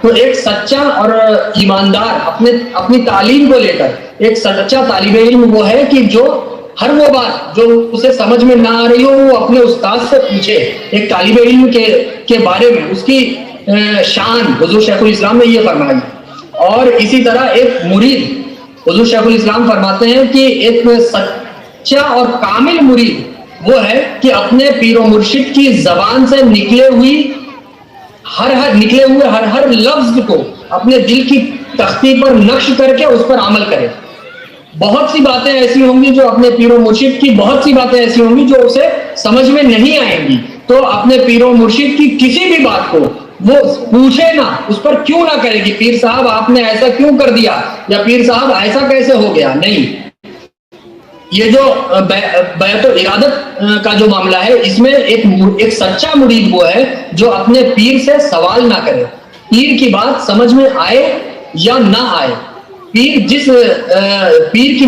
تو ایک سچا اور ایماندار اپنی تعلیم کو لے کر ایک سچا طالب علم وہ ہے کہ جو ہر وہ بات جو اسے سمجھ میں نہ آ رہی ہو وہ اپنے استاد سے پوچھے. ایک طالب علم کے بارے میں اس کی شان حضور شیخ الاسلام نے یہ فرمائی. اور اسی طرح ایک مرید, حضور شیخ الاسلام فرماتے ہیں کہ ایک سچا اور کامل مرید وہ ہے کہ اپنے پیر و مرشد کی زبان سے نکلے ہوئے ہر لفظ کو اپنے دل کی تختی پر نقش کر کے اس پر عمل کرے. بہت سی باتیں ایسی ہوں گی جو اپنے پیر و مرشد کی بہت سی باتیں ایسی ہوں گی جو اسے سمجھ میں نہیں آئیں گی, تو اپنے پیر و مرشد کی کسی بھی بات کو وہ پوچھے نہ, اس پر کیوں نہ کرے کہ پیر صاحب آپ نے ایسا کیوں کر دیا یا پیر صاحب ایسا کیسے ہو گیا. نہیں, یہ جو بیعت و ارادت کا جو معاملہ ہے اس میں ایک سچا مرید وہ ہے جو اپنے پیر سے سوال نہ کرے. پیر کی بات سمجھ میں آئے یا نہ آئے, پیر کی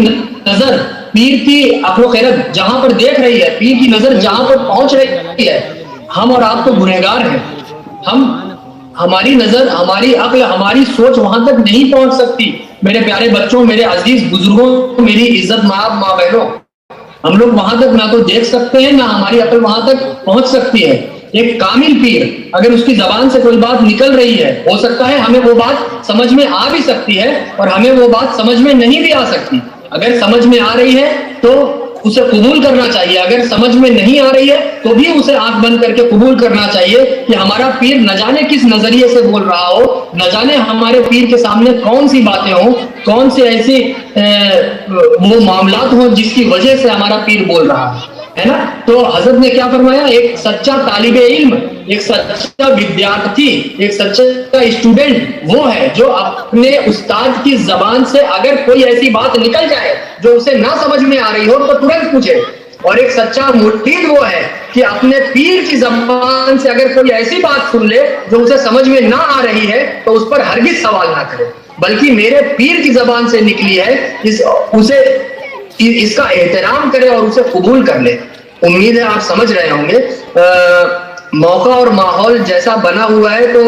نظر, پیر کی عقل و خیرت جہاں پر دیکھ رہی ہے, پیر کی نظر جہاں پر پہنچ رہی ہے, ہم اور آپ تو گنہگار ہیں, ہماری نظر, ہماری عقل, ہماری سوچ وہاں تک نہیں پہنچ سکتی. میرے پیارے بچوں, میرے عزیز بزرگوں, میری عزت ماں بہنوں, ہم لوگ وہاں تک نہ تو دیکھ سکتے ہیں نہ ہماری عقل وہاں تک پہنچ سکتی ہے. ایک کامل پیر اگر اس کی زبان سے کوئی بات نکل رہی ہے, ہو سکتا ہے ہمیں وہ بات سمجھ میں آ بھی سکتی ہے اور ہمیں وہ بات سمجھ میں نہیں بھی آ سکتی. اگر سمجھ میں آ رہی ہے تو اسے قبول کرنا چاہیے, اگر سمجھ میں نہیں آ رہی ہے تو بھی اسے آنکھ بند کر کے قبول کرنا چاہیے کہ ہمارا پیر نہ جانے کس نظریے سے بول رہا ہو, نہ جانے ہمارے پیر کے سامنے کون سی باتیں ہوں, کون سی ایسی وہ معاملات ہوں جس کی وجہ سے ہمارا پیر بول رہا ہے نا. تو حضرت نے کیا فرمایا, ایک سچا طالب علم, ایک سچا ودیارتھی, ایک سچا اسٹوڈنٹ وہ ہے جو اپنے استاد کی زبان سے اگر کوئی ایسی بات نکل جائے جو اسے نہ سمجھ میں آ رہی ہو تو ترنت پوچھے. اور ایک سچا مرید وہ ہے کہ اپنے پیر کی زبان سے اگر کوئی ایسی بات سن لے جو اسے سمجھ میں نہ آ رہی ہے تو اس پر ہرگز سوال نہ کرے, بلکہ میرے پیر کی زبان سے نکلی ہے اسے اس کا احترام کرے اور اسے قبول کر لے. امید ہے آپ سمجھ رہے ہوں گے. موقع اور ماحول جیسا بنا ہوا ہے تو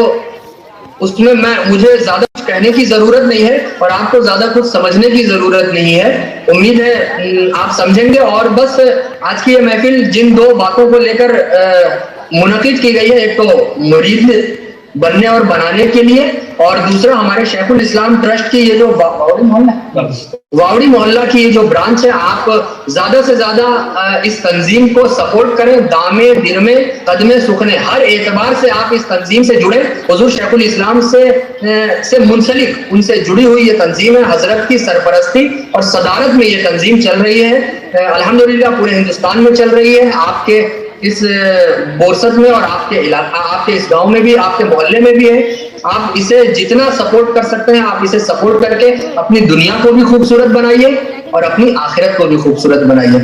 اس میں مجھے زیادہ کچھ کہنے کی ضرورت نہیں ہے اور آپ کو زیادہ کچھ سمجھنے کی ضرورت نہیں ہے. امید ہے آپ سمجھیں گے. اور بس آج کی یہ محفل جن دو باتوں کو لے کر منعقد کی گئی ہے, ایک تو مرید بننے اور بنانے کے لیے, اور دوسرا ہمارے شیخ الاسلام ٹرسٹ کی یہ جو واوڑی محلہ کی یہ جو برانچ ہے, آپ زیادہ سے زیادہ اس تنظیم کو سپورٹ کریں, دامے درمے قدمے سکھنے ہر اعتبار سے آپ اس تنظیم سے جڑیں. حضور شیخ الاسلام سے منسلک, ان سے جڑی ہوئی یہ تنظیم ہے. حضرت کی سرپرستی اور صدارت میں یہ تنظیم چل رہی ہے, الحمدللہ پورے ہندوستان میں چل رہی ہے. آپ کے اس بورست میں اور آپ کے علاقہ, آپ کے اس گاؤں میں بھی, آپ کے محلے میں بھی ہے. آپ اسے جتنا سپورٹ کر سکتے ہیں آپ اسے سپورٹ کر کے اپنی دنیا کو بھی خوبصورت بنائیے اور اپنی آخرت کو بھی خوبصورت بنائیے.